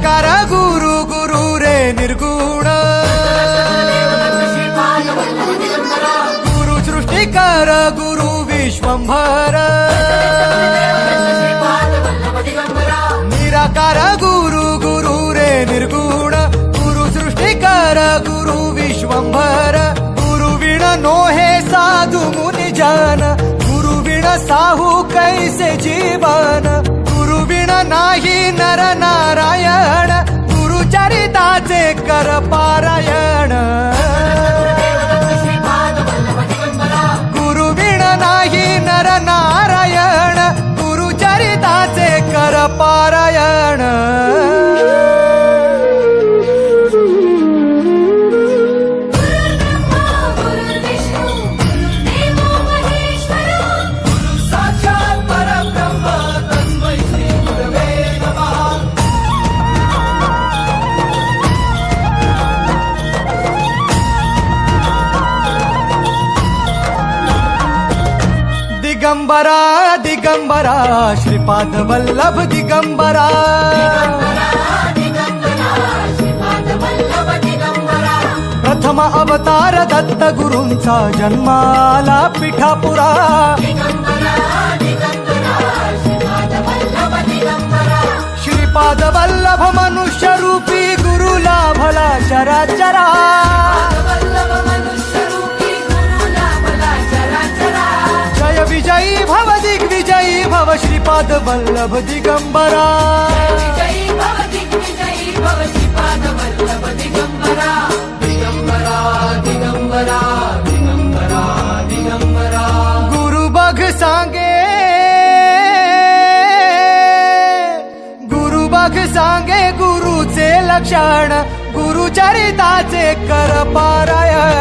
निराकार गुरु गुरु रे निर्गुण गुरु सृष्टिकर गुरु विश्वंभर निराकार गुरु गुरु रे निर्गुण गुरु सृष्टिकर गुरु विश्वंभर गुरु विण नोहे साधु मुनि जन गुरु विण साहू कैसे जीवन गुरु विण नाही नर नारायण गुरु चरिताचे कर पारायण गुरु विण नाही नर नारायण गुरु चरिताचे कर पारायण दिगंबरा दिगंबरा श्रीपाद वल्लभ दिगंबरा प्रथम अवतार दत्त गुरूंचा जन्माला पिठापुरा श्रीपाद वल्लभ मनुष्य रूपी गुरु लाभला चराचरा जय विजयी भव दिग्विजयी भव श्रीपाद वल्लभ दिगंबरा दिगंबरा दिगंबरा दिगंबरा गुरु बघ सांगे गुरु बघ सांगे गुरुचे लक्षण गुरु चरिताचे कर पारायण